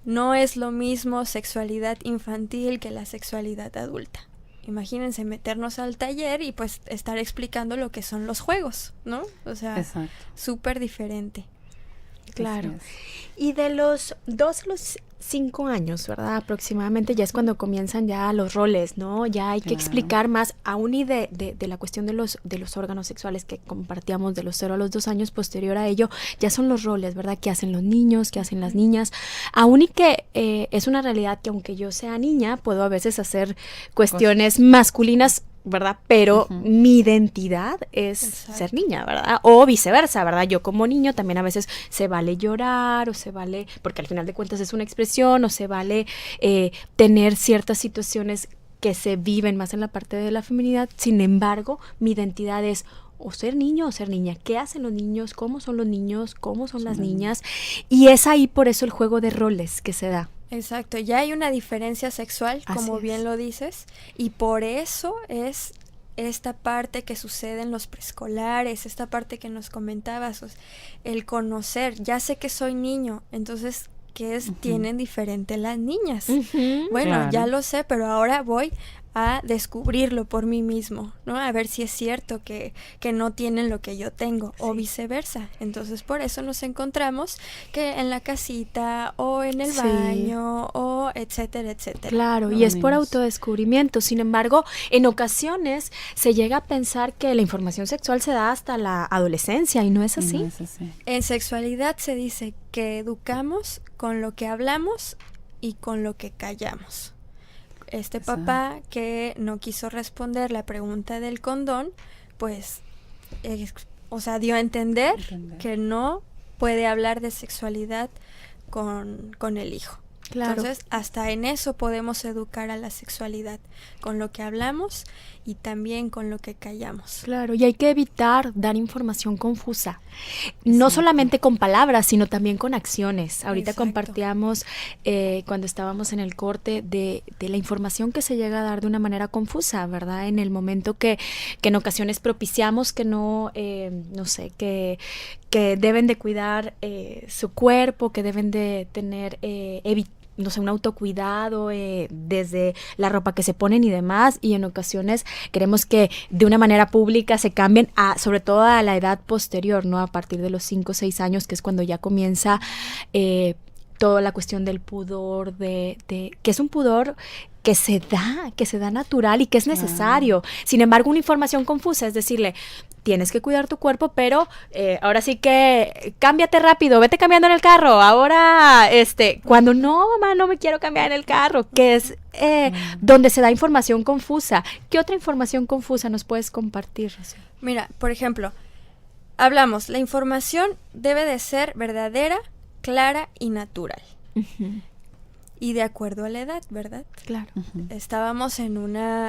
no es lo mismo sexualidad infantil que la sexualidad adulta. Imagínense meternos al taller y pues estar explicando lo que son los juegos, ¿no? O sea, súper diferente. Claro. Y de los 2 a los 5 años, ¿verdad? Aproximadamente ya es cuando comienzan ya los roles, ¿no? Ya hay que explicar más, aún y de la cuestión de los órganos sexuales que compartíamos de los 0 a los 2 años, posterior a ello, ya son los roles, ¿verdad? ¿Qué hacen los niños? ¿Qué hacen las niñas? Aún y que es una realidad que aunque yo sea niña, puedo a veces hacer cuestiones masculinas, ¿verdad? Pero mi identidad es ser niña, ¿verdad? O viceversa, ¿verdad? Yo como niño también a veces se vale llorar o se vale, porque al final de cuentas es una expresión, o se vale tener ciertas situaciones que se viven más en la parte de la feminidad. Sin embargo, mi identidad es o ser niño o ser niña. ¿Qué hacen los niños? ¿Cómo son los niños? ¿Cómo son las niñas? Y es ahí por eso el juego de roles que se da. Exacto, ya hay una diferencia sexual, como bien lo dices, y por eso es esta parte que sucede en los preescolares, esta parte que nos comentabas, el conocer, ya sé que soy niño, entonces, ¿qué tienen diferente las niñas? Bueno, ya lo sé, pero ahora voy a descubrirlo por mí mismo, ¿no? A ver si es cierto que no tienen lo que yo tengo, o viceversa. Entonces, por eso nos encontramos que en la casita, o en el baño, o etcétera, etcétera. Claro, y es por autodescubrimiento. Sin embargo, en ocasiones se llega a pensar que la información sexual se da hasta la adolescencia, y no es así. No es así. En sexualidad se dice que educamos con lo que hablamos y con lo que callamos. Papá que no quiso responder la pregunta del condón, pues, dio a entender que no puede hablar de sexualidad con el hijo. Claro. Entonces, hasta en eso podemos educar a la sexualidad, con lo que hablamos y también con lo que callamos. Claro, y hay que evitar dar información confusa, no solamente con palabras, sino también con acciones. Ahorita compartíamos, cuando estábamos en el corte, de la información que se llega a dar de una manera confusa, ¿verdad? En el momento que en ocasiones propiciamos que que deben de cuidar su cuerpo, que deben de tener, un autocuidado desde la ropa que se ponen y demás, y en ocasiones queremos que de una manera pública se cambien, sobre todo a la edad posterior, ¿no? A partir de los 5 o 6 años, que es cuando ya comienza toda la cuestión del pudor, que es un pudor que se da natural y que es necesario. Sin embargo, una información confusa es decirle, tienes que cuidar tu cuerpo, pero ahora sí que cámbiate rápido, vete cambiando en el carro. Ahora, cuando no, mamá, no me quiero cambiar en el carro, que es donde se da información confusa. ¿Qué otra información confusa nos puedes compartir, Rocío? Mira, por ejemplo, hablamos, la información debe de ser verdadera, clara y natural. Uh-huh. Y de acuerdo a la edad, ¿verdad? Claro. Uh-huh.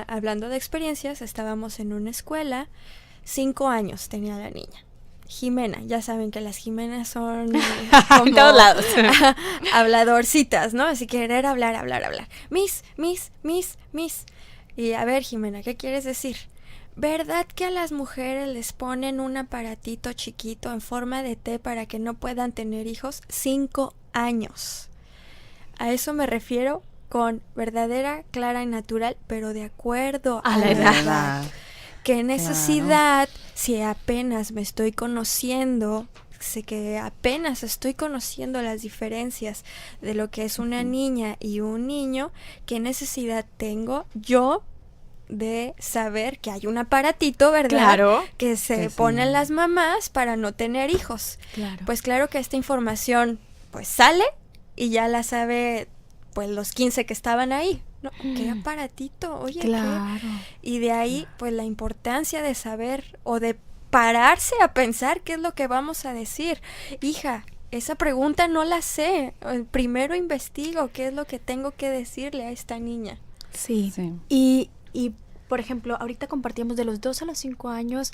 Hablando de experiencias, estábamos en una escuela, 5 años tenía la niña. Jimena, ya saben que las Jimenas son como en todos lados. habladorcitas, ¿no? Así querer hablar. Miss. Y a ver, Jimena, ¿qué quieres decir? ¿Verdad que a las mujeres les ponen un aparatito chiquito en forma de T para que no puedan tener hijos? 5 años. A eso me refiero con verdadera, clara y natural, pero de acuerdo a la edad. ¿Qué necesidad, si apenas me estoy conociendo, sé que apenas estoy conociendo las diferencias de lo que es una niña y un niño, qué necesidad tengo yo de saber que hay un aparatito, ¿verdad? Claro. Que se ponen las mamás para no tener hijos. Claro. Pues claro que esta información pues sale y ya la sabe pues los 15 que estaban ahí. No, qué aparatito, oye, claro. Y de ahí pues la importancia de saber o de pararse a pensar qué es lo que vamos a decir. Hija, esa pregunta no la sé, primero investigo qué es lo que tengo que decirle a esta niña. Sí. Y por ejemplo, ahorita compartíamos de los 2 a los 5 años,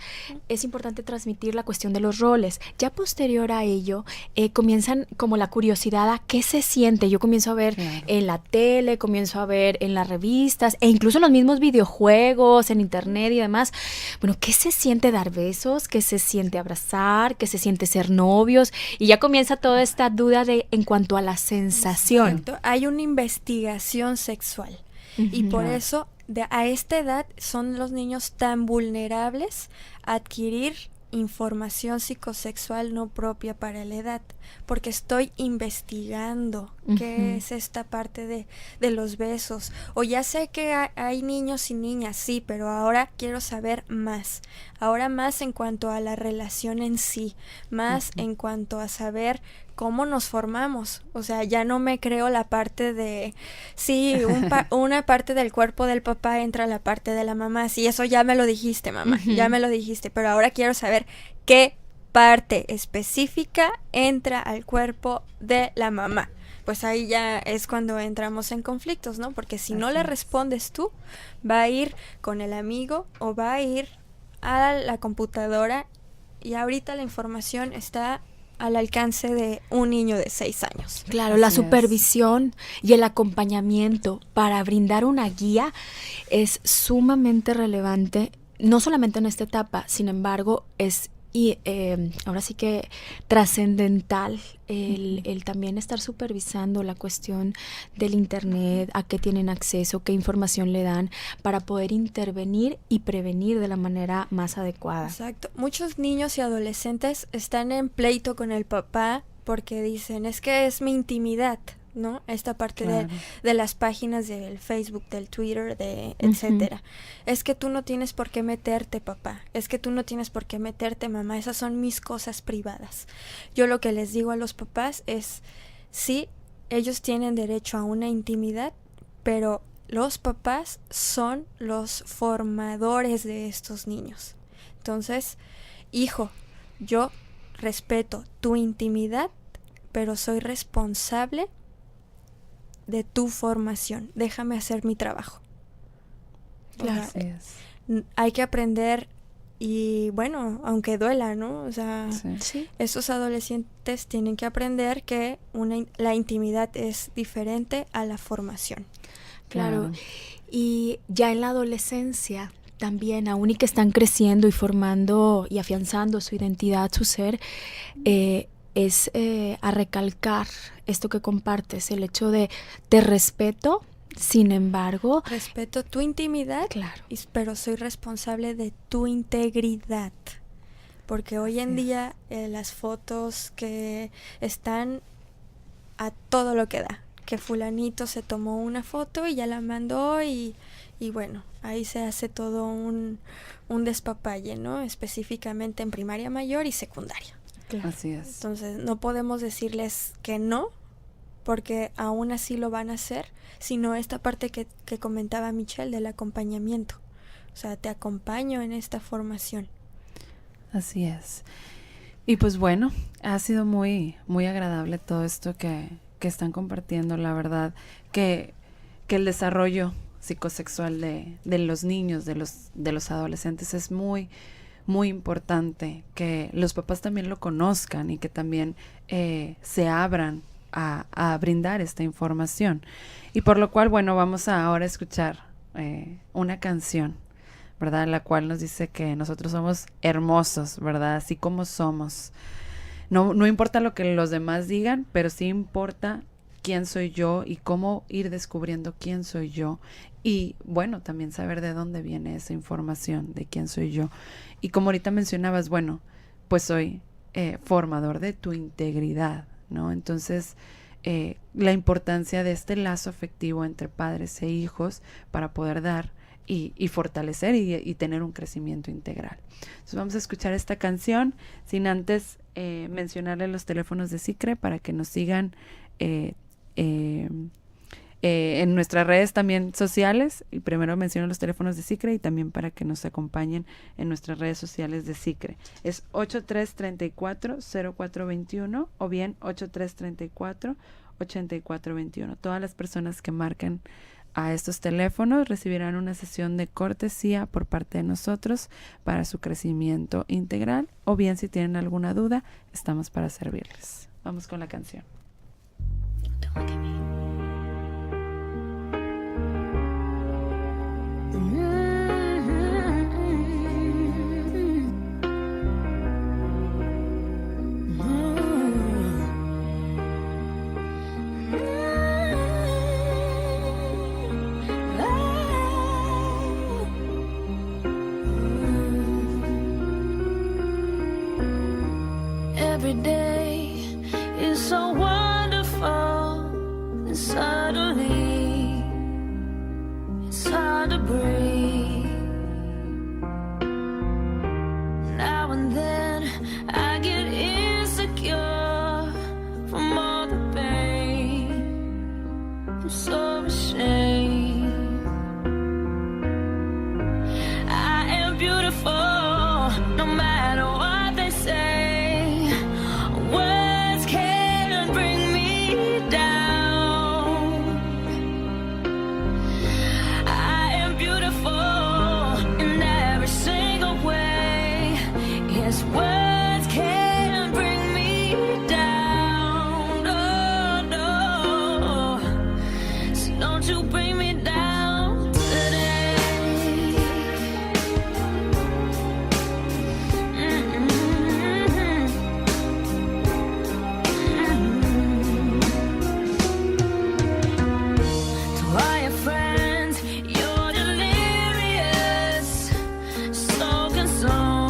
es importante transmitir la cuestión de los roles. Ya posterior a ello, comienzan como la curiosidad a qué se siente. Yo comienzo a ver en la tele, comienzo a ver en las revistas, e incluso en los mismos videojuegos, en internet y demás. Bueno, ¿qué se siente dar besos? ¿Qué se siente abrazar? ¿Qué se siente ser novios? Y ya comienza toda esta duda en cuanto a la sensación. Exacto. Hay una investigación sexual. Uh-huh. Y por eso a esta edad son los niños tan vulnerables a adquirir información psicosexual no propia para la edad, porque estoy investigando qué es esta parte de los besos, o ya sé que hay niños y niñas, sí, pero ahora quiero saber más, ahora más en cuanto a la relación en sí, más en cuanto a saber cómo nos formamos. O sea, ya no me creo la parte de sí, una parte del cuerpo del papá entra a la parte de la mamá, sí, eso ya me lo dijiste, mamá, ya me lo dijiste, pero ahora quiero saber qué parte específica entra al cuerpo de la mamá. Pues ahí ya es cuando entramos en conflictos, ¿no? Porque si no le respondes tú, va a ir con el amigo o va a ir a la computadora, y ahorita la información está al alcance de un niño de 6 años. Claro, la supervisión y el acompañamiento para brindar una guía es sumamente relevante, no solamente en esta etapa, sin embargo, es ahora sí que trascendental el también estar supervisando la cuestión del internet, a qué tienen acceso, qué información le dan, para poder intervenir y prevenir de la manera más adecuada. Exacto. Muchos niños y adolescentes están en pleito con el papá porque dicen, es que es mi intimidad, ¿no? Esta parte de las páginas del Facebook, del Twitter, etcétera. Es que tú no tienes por qué meterte, papá. Es que tú no tienes por qué meterte, mamá. Esas son mis cosas privadas. Yo lo que les digo a los papás es, sí, ellos tienen derecho a una intimidad, pero los papás son los formadores de estos niños. Entonces, hijo, yo respeto tu intimidad, pero soy responsable de tu formación. Déjame hacer mi trabajo. Claro. Hay que aprender, y bueno, aunque duela, ¿no? O sea, esos adolescentes tienen que aprender que la intimidad es diferente a la formación. Claro. Y ya en la adolescencia también, aún y que están creciendo y formando y afianzando su identidad, su ser, es a recalcar esto que compartes, el hecho de te respeto, sin embargo... Respeto tu intimidad, claro, pero soy responsable de tu integridad. Porque hoy en día las fotos que están a todo lo que da, que fulanito se tomó una foto y ya la mandó y Y bueno, ahí se hace todo un despapalle, ¿no? Específicamente en primaria mayor y secundaria. Claro. Así es. Entonces, no podemos decirles que no, porque aún así lo van a hacer, sino esta parte que comentaba Michelle del acompañamiento. O sea, te acompaño en esta formación. Así es. Y pues bueno, ha sido muy, muy agradable todo esto que están compartiendo. La verdad que el desarrollo psicosexual de los niños, de los adolescentes es muy, muy importante que los papás también lo conozcan y que también se abran a brindar esta información. Y por lo cual, bueno, vamos a ahora escuchar una canción, ¿verdad? La cual nos dice que nosotros somos hermosos, ¿verdad? Así como somos. No importa lo que los demás digan, pero sí importa quién soy yo y cómo ir descubriendo quién soy yo. Y bueno, también saber de dónde viene esa información de quién soy yo. Y como ahorita mencionabas, bueno, pues soy formador de tu integridad, ¿no? Entonces, la importancia de este lazo afectivo entre padres e hijos para poder dar y fortalecer y tener un crecimiento integral. Entonces vamos a escuchar esta canción sin antes mencionarle los teléfonos de SICRE para que nos sigan en nuestras redes también sociales. Y primero menciono los teléfonos de SICRE y también para que nos acompañen en nuestras redes sociales de SICRE. Es 8334-0421 o bien 8334-8421. Todas las personas que marquen a estos teléfonos recibirán una sesión de cortesía por parte de nosotros para su crecimiento integral, o bien si tienen alguna duda, estamos para servirles. Vamos con la canción. Every day is so wonderful, and suddenly it's hard to breathe. Now and then I get insecure from all the pain. I'm so ashamed. I am beautiful, no matter what they say. Words can't bring me down, oh no. So don't you bring me down today. To all your friends, you're delirious, so consumed.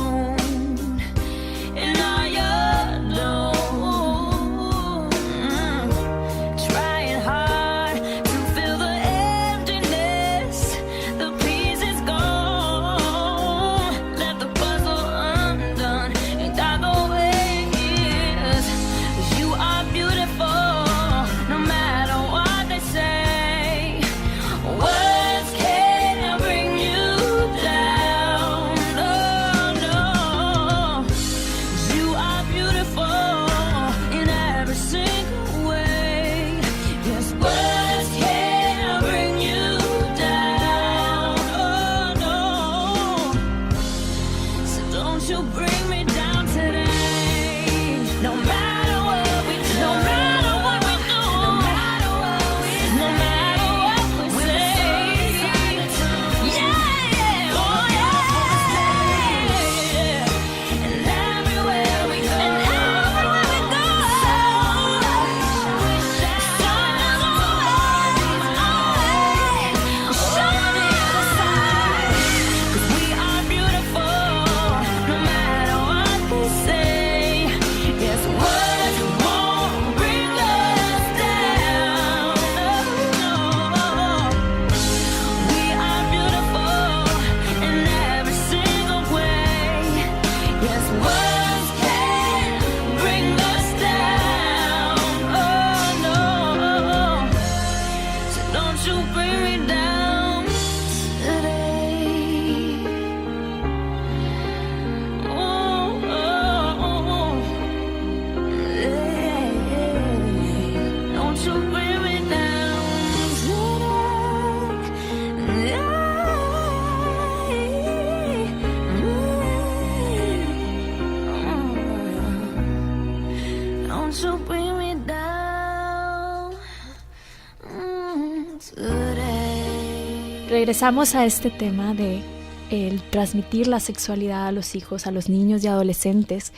regresamos a este tema de el transmitir la sexualidad a los hijos, a los niños y adolescentes.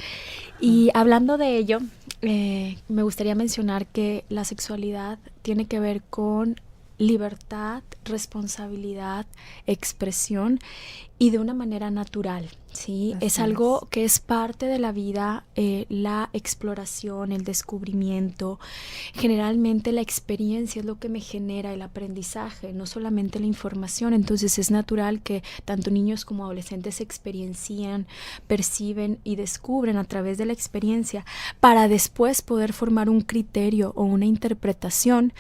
Y hablando de ello, me gustaría mencionar que la sexualidad tiene que ver con libertad, responsabilidad, expresión y de una manera natural, ¿sí? Es algo que es parte de la vida, la exploración, el descubrimiento. Generalmente la experiencia es lo que me genera el aprendizaje, no solamente la información. Entonces es natural que tanto niños como adolescentes experiencian, perciben y descubren a través de la experiencia para después poder formar un criterio o una interpretación.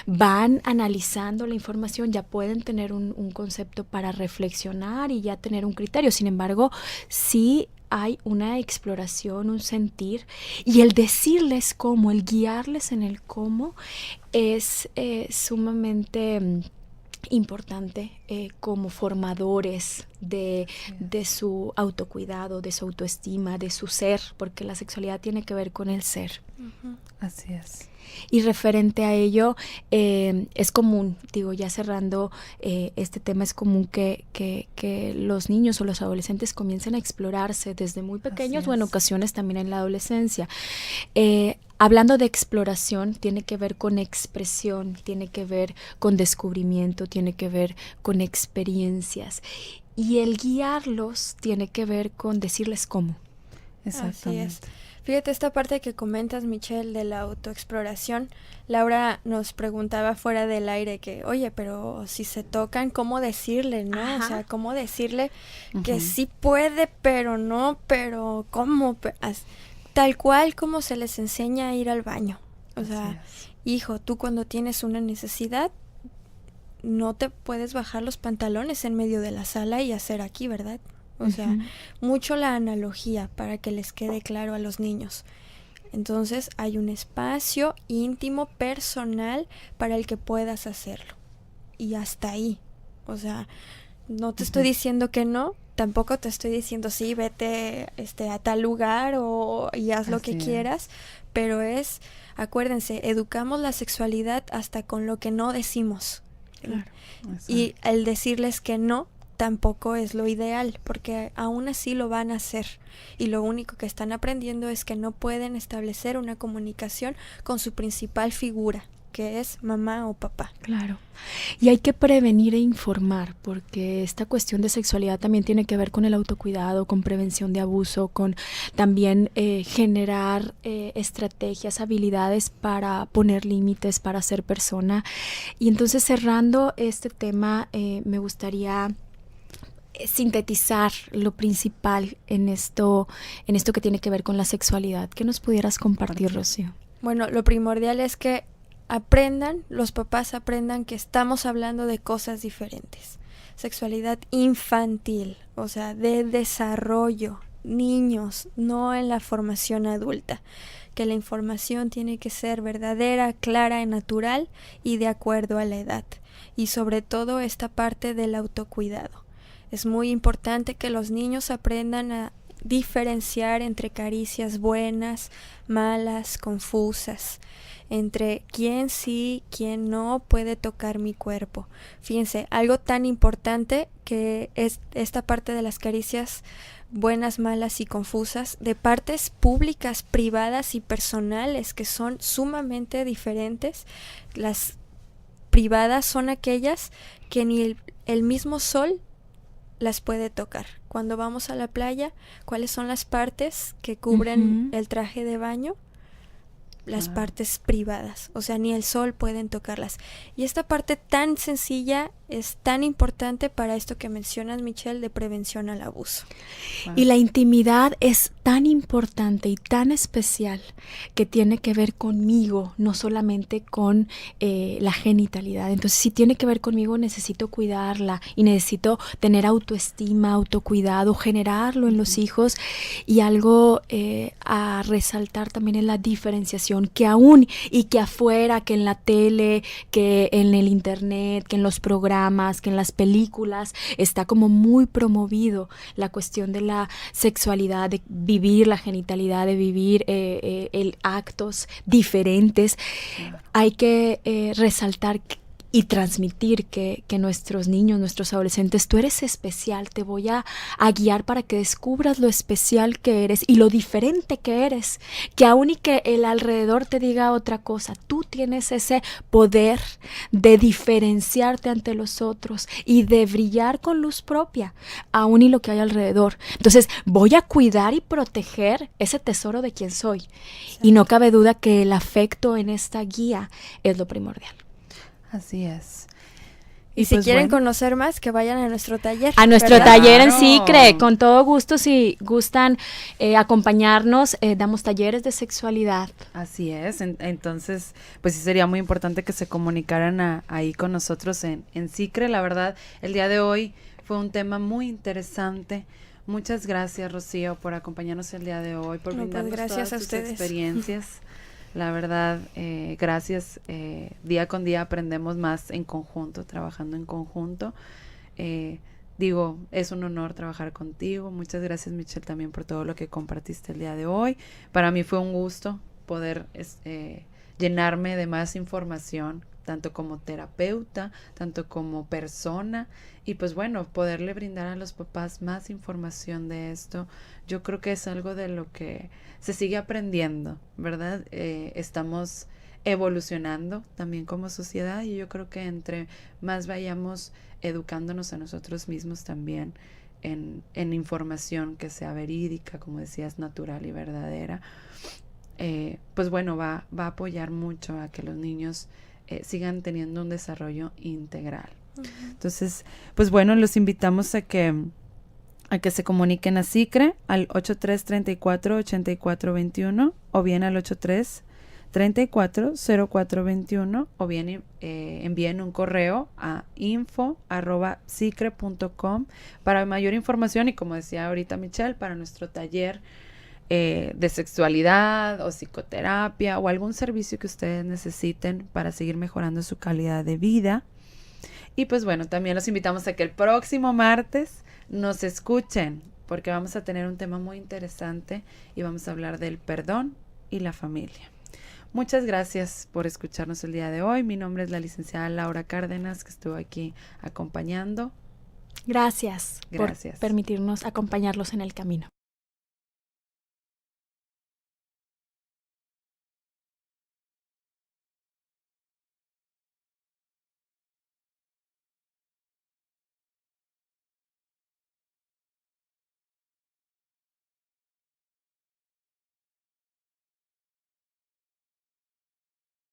Van analizando la información, ya pueden tener un concepto para reflexionar y ya tener un criterio. Sin embargo, sí hay una exploración, un sentir, y el decirles cómo, el guiarles en el cómo es sumamente importante como formadores de su autocuidado, de su autoestima, de su ser, porque la sexualidad tiene que ver con el ser. Así es. Y referente a ello, es común, digo, ya cerrando este tema, es común que los niños o los adolescentes comiencen a explorarse desde muy pequeños o en ocasiones también en la adolescencia. Hablando de exploración, tiene que ver con expresión, tiene que ver con descubrimiento, tiene que ver con experiencias. Y el guiarlos tiene que ver con decirles cómo. Exactamente. Así es. Fíjate, esta parte que comentas, Michelle, de la autoexploración, Laura nos preguntaba fuera del aire que, oye, pero si se tocan, ¿cómo decirle, no? Ajá. O sea, ¿cómo decirle que sí puede, pero no, pero cómo? Tal cual como se les enseña a ir al baño. O sea, hijo, tú cuando tienes una necesidad, no te puedes bajar los pantalones en medio de la sala y hacer aquí, ¿verdad? O sea, mucho la analogía para que les quede claro a los niños. Entonces, hay un espacio íntimo, personal, para el que puedas hacerlo. Y hasta ahí. O sea, no te estoy diciendo que no, tampoco te estoy diciendo sí, vete a tal lugar y haz lo que quieras, pero acuérdense, educamos la sexualidad hasta con lo que no decimos. Claro. Y el decirles que no tampoco es lo ideal, porque aún así lo van a hacer y lo único que están aprendiendo es que no pueden establecer una comunicación con su principal figura, que es mamá o papá. Claro. Y hay que prevenir e informar, porque esta cuestión de sexualidad también tiene que ver con el autocuidado, con prevención de abuso, con también generar estrategias, habilidades para poner límites, para ser persona. Y entonces, cerrando este tema, me gustaría sintetizar lo principal en esto que tiene que ver con la sexualidad. ¿Qué nos pudieras compartir, Rocío? Bueno, lo primordial es que los papás aprendan que estamos hablando de cosas diferentes. Sexualidad infantil, o sea, de desarrollo, niños, no en la formación adulta. Que la información tiene que ser verdadera, clara y natural y de acuerdo a la edad. Y sobre todo esta parte del autocuidado. Es muy importante que los niños aprendan a diferenciar entre caricias buenas, malas, confusas, entre quién sí, quién no puede tocar mi cuerpo. Fíjense, algo tan importante que es esta parte de las caricias buenas, malas y confusas, de partes públicas, privadas y personales, que son sumamente diferentes. Las privadas son aquellas que ni el mismo sol las puede tocar. Cuando vamos a la playa, ¿cuáles son las partes que cubren el traje de baño? Las partes privadas, o sea, ni el sol pueden tocarlas. Y esta parte tan sencilla es tan importante para esto que mencionas, Michelle, de prevención al abuso. Y la intimidad es tan importante y tan especial que tiene que ver conmigo, no solamente con la genitalidad. Entonces, si tiene que ver conmigo, necesito cuidarla y necesito tener autoestima, autocuidado, generarlo en los hijos. Y algo a resaltar también es la diferenciación, que aún y que afuera, que en la tele, que en el internet, que en los programas, que en las películas, está como muy promovido la cuestión de la sexualidad, de vivir la genitalidad, de vivir actos diferentes. Hay que resaltar y transmitir que nuestros niños, nuestros adolescentes, tú eres especial, te voy a guiar para que descubras lo especial que eres y lo diferente que eres, que aun y que el alrededor te diga otra cosa, tú tienes ese poder de diferenciarte ante los otros y de brillar con luz propia, aun y lo que hay alrededor. Entonces voy a cuidar y proteger ese tesoro de quien soy. Sí. Y no cabe duda que el afecto en esta guía es lo primordial. Así es. Y si pues quieren conocer más, que vayan a nuestro taller. A nuestro taller en SICRE, con todo gusto, si gustan acompañarnos, damos talleres de sexualidad. Así es, entonces, pues sí sería muy importante que se comunicaran ahí con nosotros en SICRE. La verdad, el día de hoy fue un tema muy interesante. Muchas gracias, Rocío, por acompañarnos el día de hoy, por brindarnos todas tus experiencias. La verdad, gracias. Día con día aprendemos más en conjunto, trabajando en conjunto. Es un honor trabajar contigo. Muchas gracias, Michelle, también por todo lo que compartiste el día de hoy. Para mí fue un gusto poder llenarme de más información, tanto como terapeuta, tanto como persona, y pues bueno, poderle brindar a los papás más información de esto. Yo creo que es algo de lo que se sigue aprendiendo, ¿verdad? Estamos evolucionando también como sociedad, y yo creo que entre más vayamos educándonos a nosotros mismos también en información que sea verídica, como decías, natural y verdadera, pues bueno, va a apoyar mucho a que los niños sigan teniendo un desarrollo integral. Uh-huh. Entonces, pues bueno, los invitamos a que se comuniquen a SICRE al 8334-8421 o bien al 8334-0421 o bien envíen un correo a info@sicre.com para mayor información y, como decía ahorita Michelle, para nuestro taller de sexualidad o psicoterapia o algún servicio que ustedes necesiten para seguir mejorando su calidad de vida. Y pues bueno, también los invitamos a que el próximo martes nos escuchen, porque vamos a tener un tema muy interesante y vamos a hablar del perdón y la familia. Muchas gracias por escucharnos el día de hoy. Mi nombre es la licenciada Laura Cárdenas, que estuvo aquí acompañando. Gracias por permitirnos acompañarlos en el camino.